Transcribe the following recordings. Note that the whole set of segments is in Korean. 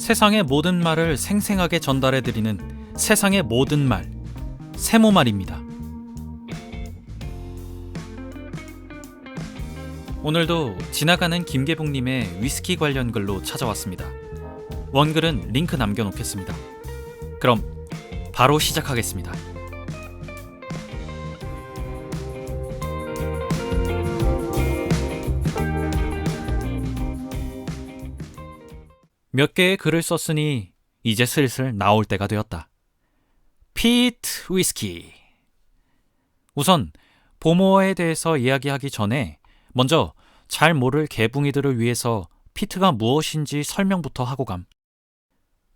세상의 모든 말을 생생하게 전달해드리는 세상의 모든 말, 세모말입니다. 오늘도 지나가는 김계봉님의 위스키 관련 글로 찾아왔습니다. 원글은 링크 남겨놓겠습니다. 그럼 바로 시작하겠습니다. 몇 개의 글을 썼으니 이제 슬슬 나올 때가 되었다. 피트 위스키. 우선 보모어에 대해서 이야기하기 전에 먼저 잘 모를 개붕이들을 위해서 피트가 무엇인지 설명부터 하고 감.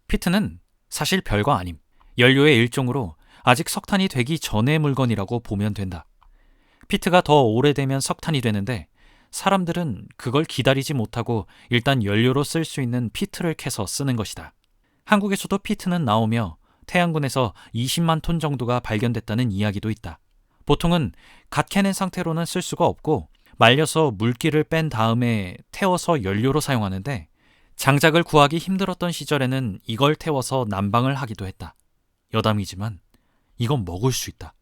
피트는 사실 별거 아님. 연료의 일종으로 아직 석탄이 되기 전의 물건이라고 보면 된다. 피트가 더 오래되면 석탄이 되는데 사람들은 그걸 기다리지 못하고 일단 연료로 쓸 수 있는 피트를 캐서 쓰는 것이다. 한국에서도 피트는 나오며 태양군에서 20만 톤 정도가 발견됐다는 이야기도 있다. 보통은 갓 캐낸 상태로는 쓸 수가 없고 말려서 물기를 뺀 다음에 태워서 연료로 사용하는데 장작을 구하기 힘들었던 시절에는 이걸 태워서 난방을 하기도 했다. 여담이지만 이건 먹을 수 있다.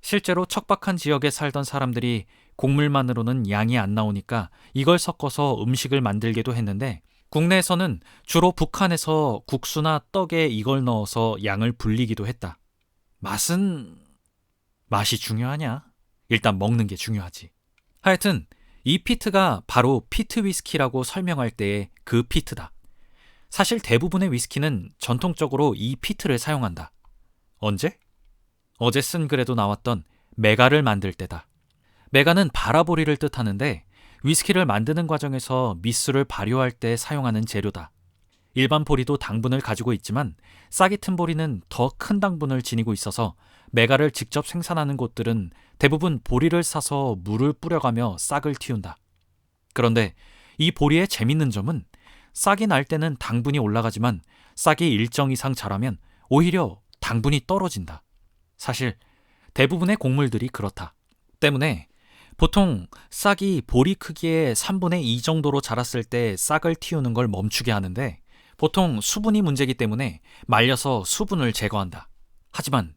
실제로 척박한 지역에 살던 사람들이 곡물만으로는 양이 안 나오니까 이걸 섞어서 음식을 만들기도 했는데 국내에서는 주로 북한에서 국수나 떡에 이걸 넣어서 양을 불리기도 했다. 맛이 중요하냐? 일단 먹는 게 중요하지. 하여튼 이 피트가 바로 피트 위스키라고 설명할 때의 그 피트다. 사실 대부분의 위스키는 전통적으로 이 피트를 사용한다. 언제? 어제 쓴 글에도 나왔던 메가를 만들 때다. 메가는 바라보리를 뜻하는데 위스키를 만드는 과정에서 미수를 발효할 때 사용하는 재료다. 일반 보리도 당분을 가지고 있지만 싹이 튼 보리는 더 큰 당분을 지니고 있어서 메가를 직접 생산하는 곳들은 대부분 보리를 사서 물을 뿌려가며 싹을 틔운다. 그런데 이 보리의 재밌는 점은 싹이 날 때는 당분이 올라가지만 싹이 일정 이상 자라면 오히려 당분이 떨어진다. 사실 대부분의 곡물들이 그렇다. 때문에 보통 싹이 보리 크기의 3분의 2 정도로 자랐을 때 싹을 틔우는 걸 멈추게 하는데 보통 수분이 문제이기 때문에 말려서 수분을 제거한다. 하지만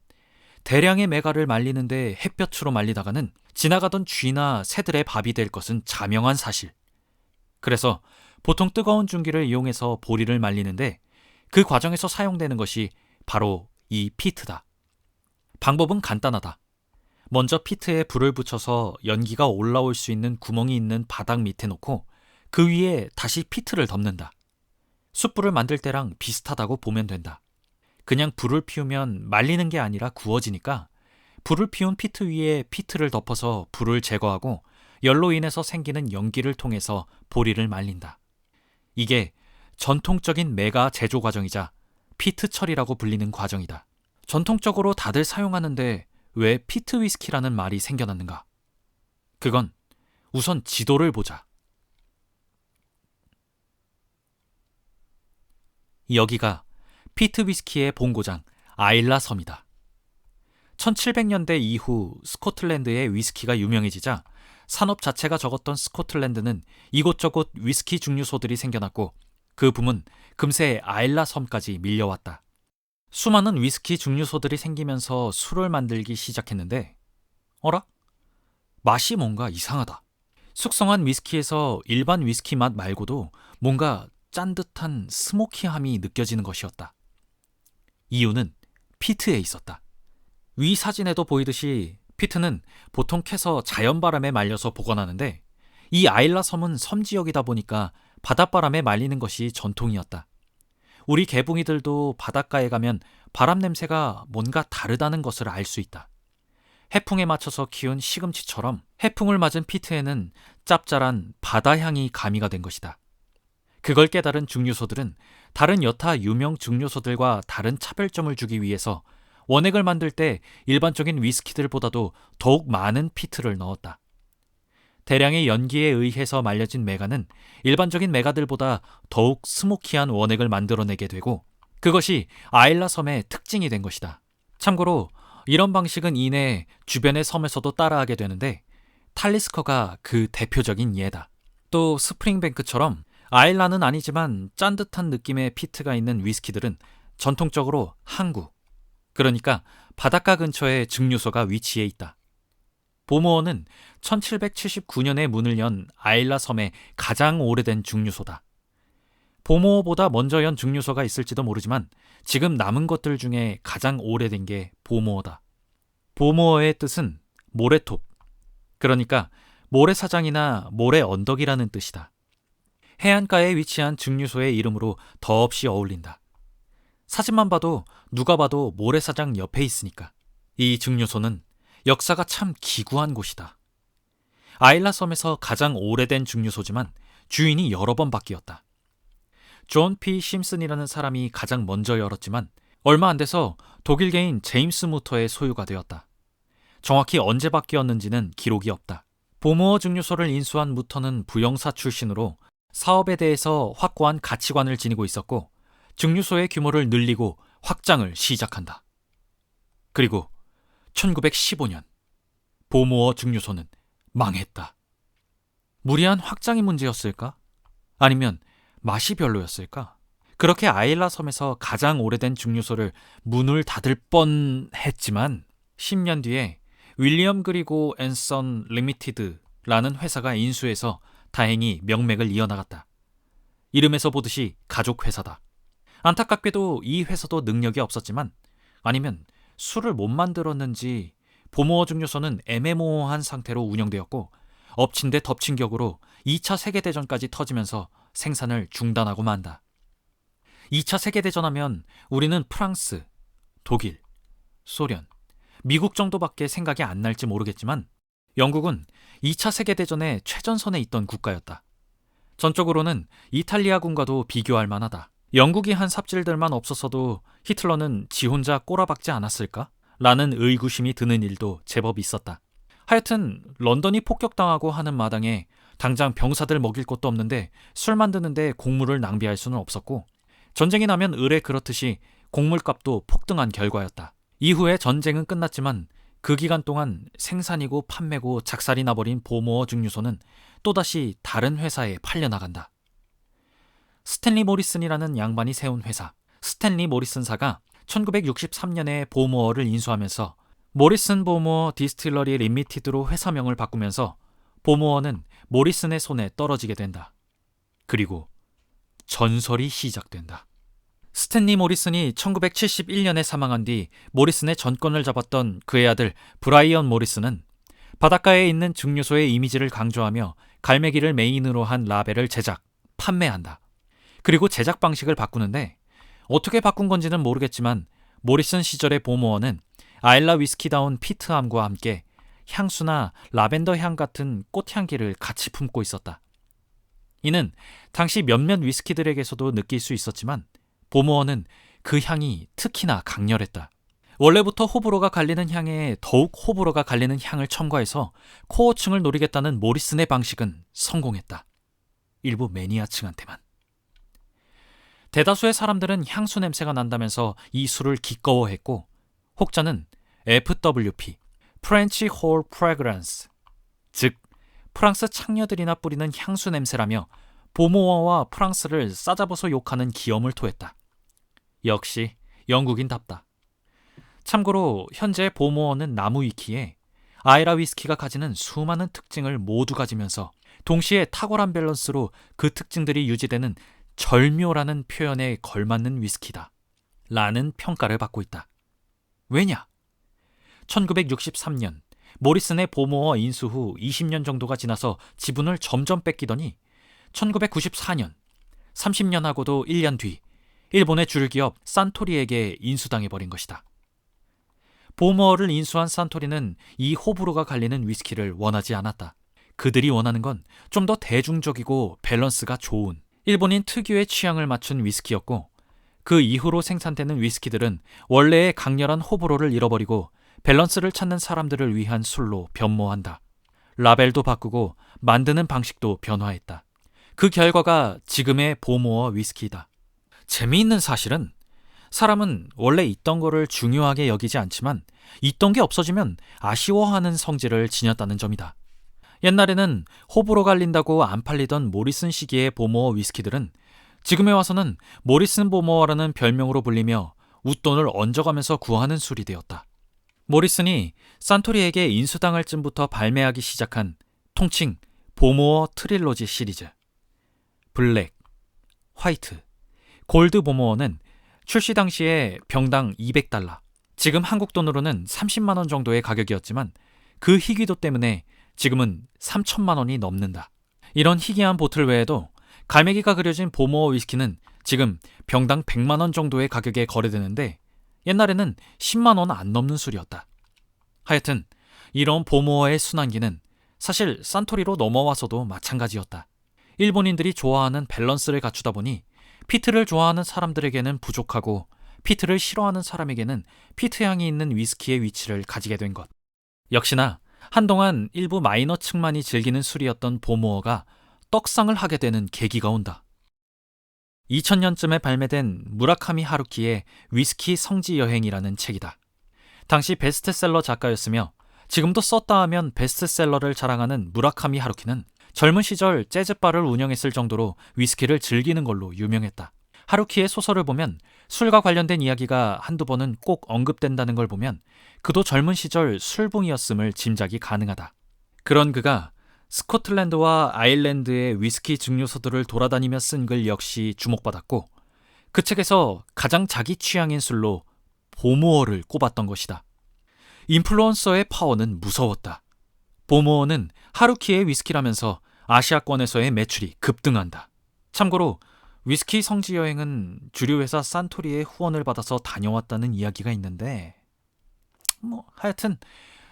대량의 메가를 말리는데 햇볕으로 말리다가는 지나가던 쥐나 새들의 밥이 될 것은 자명한 사실. 그래서 보통 뜨거운 중기를 이용해서 보리를 말리는데 그 과정에서 사용되는 것이 바로 이 피트다. 방법은 간단하다. 먼저 피트에 불을 붙여서 연기가 올라올 수 있는 구멍이 있는 바닥 밑에 놓고 그 위에 다시 피트를 덮는다. 숯불을 만들 때랑 비슷하다고 보면 된다. 그냥 불을 피우면 말리는 게 아니라 구워지니까 불을 피운 피트 위에 피트를 덮어서 불을 제거하고 열로 인해서 생기는 연기를 통해서 보리를 말린다. 이게 전통적인 메가 제조 과정이자 피트 처리라고 불리는 과정이다. 전통적으로 다들 사용하는데 왜 피트 위스키라는 말이 생겨났는가? 그건 우선 지도를 보자. 여기가 피트 위스키의 본고장 아일라 섬이다. 1700년대 이후 스코틀랜드의 위스키가 유명해지자 산업 자체가 적었던 스코틀랜드는 이곳저곳 위스키 증류소들이 생겨났고 그 붐은 금세 아일라 섬까지 밀려왔다. 수많은 위스키 증류소들이 생기면서 술을 만들기 시작했는데 어라? 맛이 뭔가 이상하다. 숙성한 위스키에서 일반 위스키 맛 말고도 뭔가 짠 듯한 스모키함이 느껴지는 것이었다. 이유는 피트에 있었다. 위 사진에도 보이듯이 피트는 보통 캐서 자연바람에 말려서 보관하는데 이 아일라 섬은 섬지역이다 보니까 바닷바람에 말리는 것이 전통이었다. 우리 개붕이들도 바닷가에 가면 바람 냄새가 뭔가 다르다는 것을 알 수 있다. 해풍에 맞춰서 키운 시금치처럼 해풍을 맞은 피트에는 짭짤한 바다향이 가미가 된 것이다. 그걸 깨달은 증류소들은 다른 여타 유명 증류소들과 다른 차별점을 주기 위해서 원액을 만들 때 일반적인 위스키들보다도 더욱 많은 피트를 넣었다. 대량의 연기에 의해서 말려진 메가는 일반적인 메가들보다 더욱 스모키한 원액을 만들어내게 되고 그것이 아일라 섬의 특징이 된 것이다. 참고로 이런 방식은 이내 주변의 섬에서도 따라하게 되는데 탈리스커가 그 대표적인 예다. 또 스프링뱅크처럼 아일라는 아니지만 짠듯한 느낌의 피트가 있는 위스키들은 전통적으로 항구, 그러니까 바닷가 근처에 증류소가 위치해 있다. 보모어는 1779년에 문을 연 아일라 섬의 가장 오래된 증류소다. 보모어보다 먼저 연 증류소가 있을지도 모르지만 지금 남은 것들 중에 가장 오래된 게 보모어다. 보모어의 뜻은 모래톱, 그러니까 모래사장이나 모래 언덕이라는 뜻이다. 해안가에 위치한 증류소의 이름으로 더없이 어울린다. 사진만 봐도 누가 봐도 모래사장 옆에 있으니까. 이 증류소는 역사가 참 기구한 곳이다. 아일라 섬에서 가장 오래된 증류소지만 주인이 여러 번 바뀌었다. 존 P. 심슨이라는 사람이 가장 먼저 열었지만 얼마 안 돼서 독일계인 제임스 무터의 소유가 되었다. 정확히 언제 바뀌었는지는 기록이 없다. 보모어 증류소를 인수한 무터는 부영사 출신으로 사업에 대해서 확고한 가치관을 지니고 있었고 증류소의 규모를 늘리고 확장을 시작한다. 그리고 1915년 보모어 증류소는 망했다. 무리한 확장이 문제였을까? 아니면 맛이 별로였을까? 그렇게 아일라 섬에서 가장 오래된 증류소를 문을 닫을 뻔했지만 10년 뒤에 윌리엄 그리고 앤선 리미티드라는 회사가 인수해서 다행히 명맥을 이어나갔다. 이름에서 보듯이 가족 회사다. 안타깝게도 이 회사도 능력이 없었지만 아니면 술을 못 만들었는지 보모어 증류소는 애매모호한 상태로 운영되었고 엎친 데 덮친 격으로 2차 세계대전까지 터지면서 생산을 중단하고 만다. 2차 세계대전 하면 우리는 프랑스, 독일, 소련, 미국 정도밖에 생각이 안 날지 모르겠지만 영국은 2차 세계대전의 최전선에 있던 국가였다. 전적으로는 이탈리아군과도 비교할 만하다. 영국이 한 삽질들만 없었어도 히틀러는 지 혼자 꼬라박지 않았을까? 라는 의구심이 드는 일도 제법 있었다. 하여튼 런던이 폭격당하고 하는 마당에 당장 병사들 먹일 것도 없는데 술 만드는데 곡물을 낭비할 수는 없었고 전쟁이 나면 의례 그렇듯이 곡물값도 폭등한 결과였다. 이후에 전쟁은 끝났지만 그 기간 동안 생산이고 판매고 작살이 나버린 보모어 증류소는 또다시 다른 회사에 팔려나간다. 스탠리 모리슨이라는 양반이 세운 회사 스탠리 모리슨사가 1963년에 보모어를 인수하면서 모리슨 보모어 디스틸러리 리미티드로 회사명을 바꾸면서 보모어는 모리슨의 손에 떨어지게 된다. 그리고 전설이 시작된다. 스탠리 모리슨이 1971년에 사망한 뒤 모리슨의 전권을 잡았던 그의 아들 브라이언 모리슨은 바닷가에 있는 증류소의 이미지를 강조하며 갈매기를 메인으로 한 라벨을 제작, 판매한다. 그리고 제작 방식을 바꾸는데 어떻게 바꾼 건지는 모르겠지만 모리슨 시절의 보모어는 아일라 위스키다운 피트함과 함께 향수나 라벤더 향 같은 꽃향기를 같이 품고 있었다. 이는 당시 몇몇 위스키들에게서도 느낄 수 있었지만 보모어는 그 향이 특히나 강렬했다. 원래부터 호불호가 갈리는 향에 더욱 호불호가 갈리는 향을 첨가해서 코어층을 노리겠다는 모리슨의 방식은 성공했다. 일부 매니아층한테만. 대다수의 사람들은 향수 냄새가 난다면서 이 술을 기꺼워했고 혹자는 FWP, French Whole Fragrance, 즉 프랑스 창녀들이나 뿌리는 향수 냄새라며 보모어와 프랑스를 싸잡아서 욕하는 기염을 토했다. 역시 영국인답다. 참고로 현재 보모어는 나무 위키에 아이라 위스키가 가지는 수많은 특징을 모두 가지면서 동시에 탁월한 밸런스로 그 특징들이 유지되는 절묘라는 표현에 걸맞는 위스키다 라는 평가를 받고 있다. 왜냐? 1963년 모리슨의 보모어 인수 후 20년 정도가 지나서 지분을 점점 뺏기더니 1994년 30년하고도 1년 뒤 일본의 주류기업 산토리에게 인수당해버린 것이다. 보모어를 인수한 산토리는 이 호불호가 갈리는 위스키를 원하지 않았다. 그들이 원하는 건 좀 더 대중적이고 밸런스가 좋은 일본인 특유의 취향을 맞춘 위스키였고 그 이후로 생산되는 위스키들은 원래의 강렬한 호불호를 잃어버리고 밸런스를 찾는 사람들을 위한 술로 변모한다. 라벨도 바꾸고 만드는 방식도 변화했다. 그 결과가 지금의 보모어 위스키다. 재미있는 사실은 사람은 원래 있던 거를 중요하게 여기지 않지만 있던 게 없어지면 아쉬워하는 성질을 지녔다는 점이다. 옛날에는 호불호 갈린다고 안 팔리던 모리슨 시기의 보모어 위스키들은 지금에 와서는 모리슨 보모어라는 별명으로 불리며 웃돈을 얹어가면서 구하는 술이 되었다. 모리슨이 산토리에게 인수당할 쯤부터 발매하기 시작한 통칭 보모어 트릴로지 시리즈. 블랙, 화이트, 골드 보모어는 출시 당시에 병당 200달러, 지금 한국 돈으로는 30만 원 정도의 가격이었지만 그 희귀도 때문에 지금은 3천만 원이 넘는다. 이런 희귀한 보틀 외에도 갈매기가 그려진 보모어 위스키는 지금 병당 100만 원 정도의 가격에 거래되는데 옛날에는 10만 원 안 넘는 술이었다. 하여튼 이런 보모어의 순환기는 사실 산토리로 넘어와서도 마찬가지였다. 일본인들이 좋아하는 밸런스를 갖추다 보니 피트를 좋아하는 사람들에게는 부족하고 피트를 싫어하는 사람에게는 피트 향이 있는 위스키의 위치를 가지게 된 것. 역시나 한동안 일부 마이너층만이 즐기는 술이었던 보모어가 떡상을 하게 되는 계기가 온다. 2000년쯤에 발매된 무라카미 하루키의 위스키 성지 여행이라는 책이다. 당시 베스트셀러 작가였으며 지금도 썼다 하면 베스트셀러를 자랑하는 무라카미 하루키는 젊은 시절 재즈바를 운영했을 정도로 위스키를 즐기는 걸로 유명했다. 하루키의 소설을 보면 술과 관련된 이야기가 한두 번은 꼭 언급된다는 걸 보면 그도 젊은 시절 술붕이었음을 짐작이 가능하다. 그런 그가 스코틀랜드와 아일랜드의 위스키 증류소들을 돌아다니며 쓴 글 역시 주목받았고 그 책에서 가장 자기 취향인 술로 보모어를 꼽았던 것이다. 인플루언서의 파워는 무서웠다. 보모어는 하루키의 위스키라면서 아시아권에서의 매출이 급등한다. 참고로 위스키 성지 여행은 주류회사 산토리의 후원을 받아서 다녀왔다는 이야기가 있는데 하여튼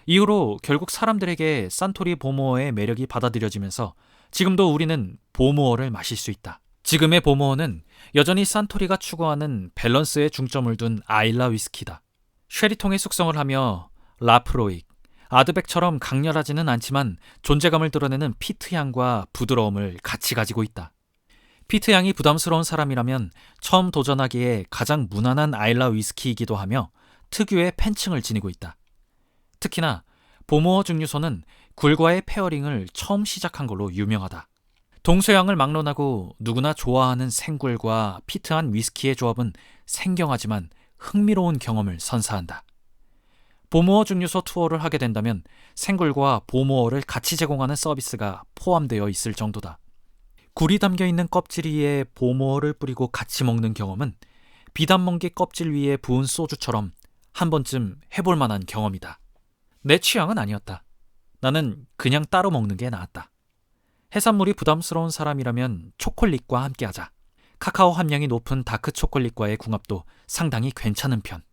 이후로 결국 사람들에게 산토리 보모어의 매력이 받아들여지면서 지금도 우리는 보모어를 마실 수 있다. 지금의 보모어는 여전히 산토리가 추구하는 밸런스에 중점을 둔 아일라 위스키다. 쉐리통의 숙성을 하며 라프로익, 아드백처럼 강렬하지는 않지만 존재감을 드러내는 피트향과 부드러움을 같이 가지고 있다. 피트향이 부담스러운 사람이라면 처음 도전하기에 가장 무난한 아일라 위스키이기도 하며 특유의 팬층을 지니고 있다. 특히나 보모어 증류소는 굴과의 페어링을 처음 시작한 걸로 유명하다. 동서양을 막론하고 누구나 좋아하는 생굴과 피트한 위스키의 조합은 생경하지만 흥미로운 경험을 선사한다. 보모어 증류소 투어를 하게 된다면 생굴과 보모어를 같이 제공하는 서비스가 포함되어 있을 정도다. 굴이 담겨있는 껍질 위에 보모어를 뿌리고 같이 먹는 경험은 비단멍게 껍질 위에 부은 소주처럼 한 번쯤 해볼 만한 경험이다. 내 취향은 아니었다. 나는 그냥 따로 먹는 게 나았다. 해산물이 부담스러운 사람이라면 초콜릿과 함께하자. 카카오 함량이 높은 다크 초콜릿과의 궁합도 상당히 괜찮은 편.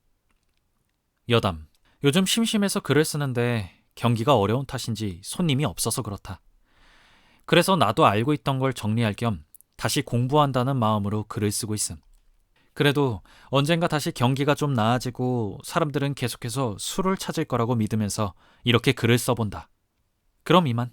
여담. 요즘 심심해서 글을 쓰는데 경기가 어려운 탓인지 손님이 없어서 그렇다. 그래서 나도 알고 있던 걸 정리할 겸 다시 공부한다는 마음으로 글을 쓰고 있음. 그래도 언젠가 다시 경기가 좀 나아지고 사람들은 계속해서 술을 찾을 거라고 믿으면서 이렇게 글을 써본다. 그럼 이만.